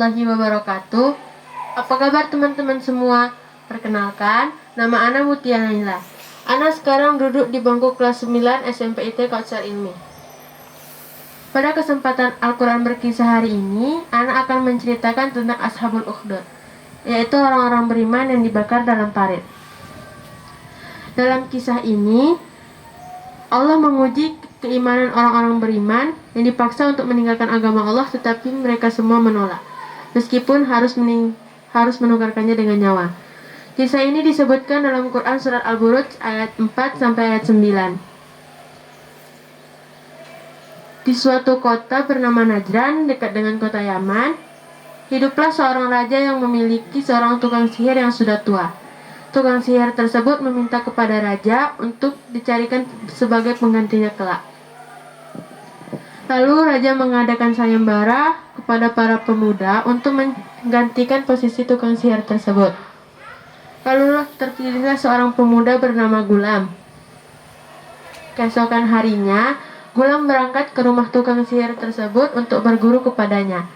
warahmatullahi wabarakatuh. Apa kabar teman-teman semua? Perkenalkan, nama Ana Mutia Naila. Ana sekarang duduk di bangku kelas 9 SMP IT Kautsar Ilmi. Pada kesempatan Al-Quran berkisah hari ini, Ana akan menceritakan tentang Ashabul Ukhdud, yaitu orang-orang beriman yang dibakar dalam parit. Dalam kisah ini, Allah menguji keimanan orang-orang beriman yang dipaksa untuk meninggalkan agama Allah, tetapi mereka semua menolak, meskipun harus menukarkannya dengan nyawa. Kisah ini disebutkan dalam Quran Surat Al-Buruj ayat 4 sampai ayat 9. Di suatu kota bernama Najran, dekat dengan kota Yaman, hiduplah seorang raja yang memiliki seorang tukang sihir yang sudah tua. Tukang sihir tersebut meminta kepada raja untuk dicarikan sebagai penggantinya kelak. Lalu raja mengadakan sayembara kepada para pemuda untuk menggantikan posisi tukang sihir tersebut. Lalu terpilihlah seorang pemuda bernama Gulam. Keesokan harinya, Gulam berangkat ke rumah tukang sihir tersebut untuk berguru kepadanya.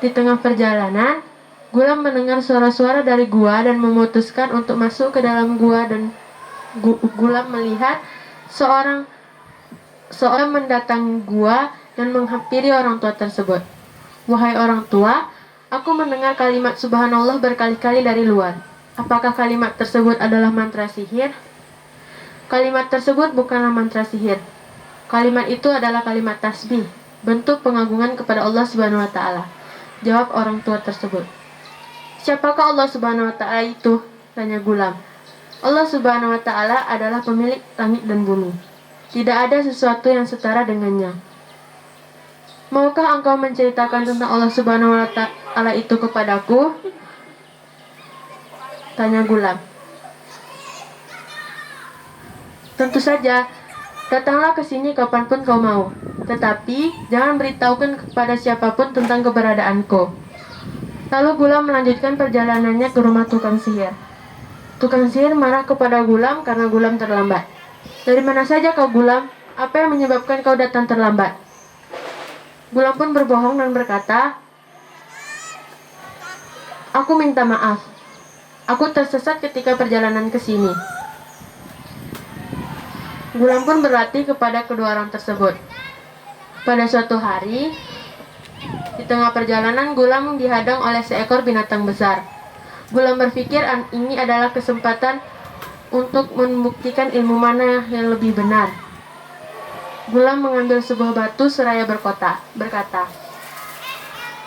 Di tengah perjalanan, Gulam mendengar suara-suara dari gua dan memutuskan untuk masuk ke dalam gua, dan Gulam melihat seorang mendatangi gua dan menghampiri orang tua tersebut. Wahai orang tua, aku mendengar kalimat subhanallah berkali-kali dari luar. Apakah kalimat tersebut adalah mantra sihir? Kalimat tersebut bukanlah mantra sihir. Kalimat itu adalah kalimat tasbih, bentuk pengagungan kepada Allah Subhanahu wa taala. Jawab orang tua tersebut. Siapakah Allah Subhanahu wa taala itu? Tanya Gulam. Allah Subhanahu wa taala adalah pemilik langit dan bumi. Tidak ada sesuatu yang setara dengannya. Maukah engkau menceritakan tentang Allah Subhanahu wa taala itu kepadaku? Tanya Gulam. Tentu saja. Datanglah ke sini kapanpun kau mau. Tetapi jangan beritahukan kepada siapapun tentang keberadaanku. Lalu Gulam melanjutkan perjalanannya ke rumah tukang sihir. Tukang sihir marah kepada Gulam karena Gulam terlambat. Dari mana saja kau, Gulam? Apa yang menyebabkan kau datang terlambat? Gulam pun berbohong dan berkata, aku minta maaf. Aku tersesat ketika perjalanan ke sini. Gulam pun berlatih kepada kedua orang tersebut. Pada suatu hari, di tengah perjalanan, Gulam dihadang oleh seekor binatang besar. Gulam berpikir ini adalah kesempatan untuk membuktikan ilmu mana yang lebih benar. Gulam mengambil sebuah batu seraya berkata,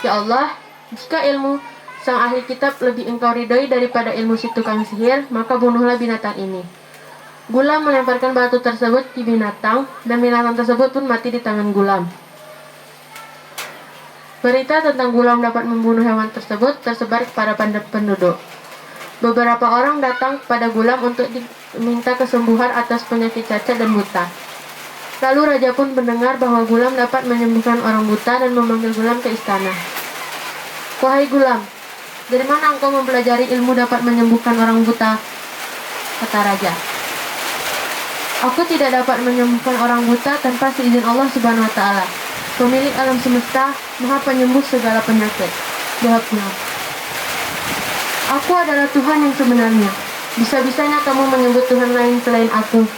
Ya Allah, jika ilmu sang ahli kitab lebih engkau ridhoi daripada ilmu si tukang sihir, maka bunuhlah binatang ini. Gulam melemparkan batu tersebut di binatang, dan binatang tersebut pun mati di tangan Gulam. Berita tentang Gulam dapat membunuh hewan tersebut tersebar kepada penduduk. Beberapa orang datang kepada Gulam untuk diminta kesembuhan atas penyakit cacat dan buta. Lalu raja pun mendengar bahwa Gulam dapat menyembuhkan orang buta dan memanggil Gulam ke istana. Wahai Gulam, dari mana engkau mempelajari ilmu dapat menyembuhkan orang buta? Kata raja. Aku tidak dapat menyembuhkan orang buta tanpa seizin Allah Subhanahu wa taala, pemilik alam semesta, maha penyembuh segala penyakit. Jawab Gulam. Aku adalah Tuhan yang sebenarnya. Bisa-bisanya kamu menyebut Tuhan lain selain aku.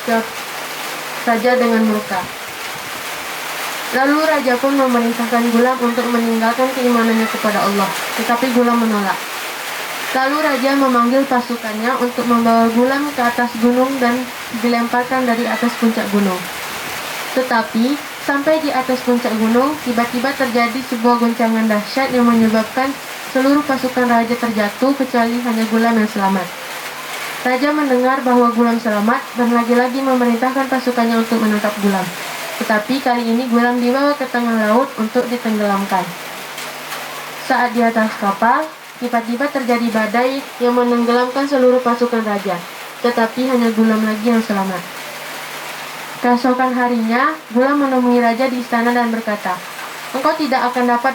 Jawab raja dengan murka. Lalu raja pun memerintahkan Gulam untuk meninggalkan keimanannya kepada Allah, tetapi Gulam menolak. Lalu raja memanggil pasukannya untuk membawa Gulam ke atas gunung dan dilemparkan dari atas puncak gunung. Tetapi sampai di atas puncak gunung, tiba-tiba terjadi sebuah goncangan dahsyat yang menyebabkan seluruh pasukan raja terjatuh kecuali hanya Gulam yang selamat. Raja mendengar bahwa Gulam selamat dan lagi-lagi memerintahkan pasukannya untuk menangkap Gulam. Tetapi kali ini Gulam dibawa ke tengah laut untuk ditenggelamkan. Saat di atas kapal, tiba-tiba terjadi badai yang menenggelamkan seluruh pasukan raja. Tetapi hanya Gulam lagi yang selamat. Keesokan harinya, Gulam menemui raja di istana dan berkata, engkau tidak akan dapat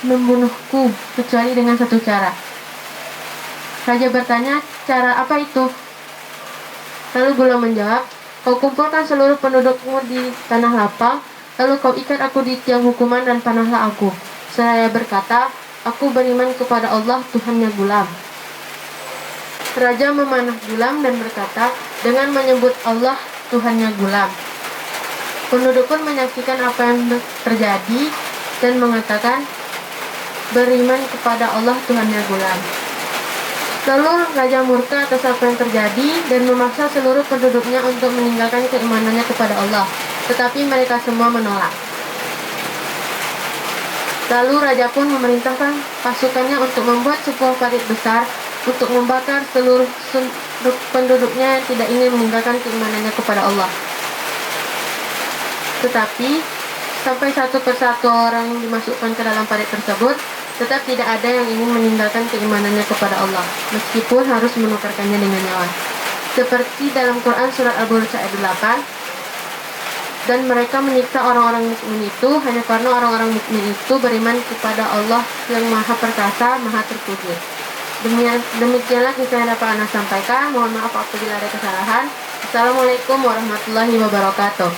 membunuhku kecuali dengan satu cara. Raja bertanya, cara apa itu? Lalu Gulam menjawab, kau kumpulkan seluruh pendudukmu di tanah lapang, lalu kau ikat aku di tiang hukuman dan panahlah aku. seraya berkata, "Aku beriman kepada Allah, Tuhannya Gulam." Raja memanah Gulam dan berkata, dengan menyebut Allah, Tuhannya Gulam. Penduduk pun menyaksikan apa yang terjadi dan mengatakan, beriman kepada Allah, Tuhannya Gulam. Lalu Raja murka atas apa yang terjadi dan memaksa seluruh penduduknya untuk meninggalkan keimanannya kepada Allah. Tetapi mereka semua menolak. Lalu Raja pun memerintahkan pasukannya untuk membuat sebuah parit besar untuk membakar seluruh penduduknya yang tidak ingin meninggalkan keimanannya kepada Allah. Tetapi sampai satu persatu orang dimasukkan ke dalam parit tersebut, tetap tidak ada yang ingin meninggalkan keimanannya kepada Allah, meskipun harus menukarkannya dengan nyawa. Seperti dalam Quran surat Al-Buruj ayat 8, dan mereka menyiksa orang-orang mukmin itu hanya karena orang-orang mukmin itu beriman kepada Allah yang Maha Perkasa, Maha Terpuji. Demikianlah kisah yang dapat Ana sampaikan. Mohon maaf apabila ada kesalahan. Assalamualaikum warahmatullahi wabarakatuh.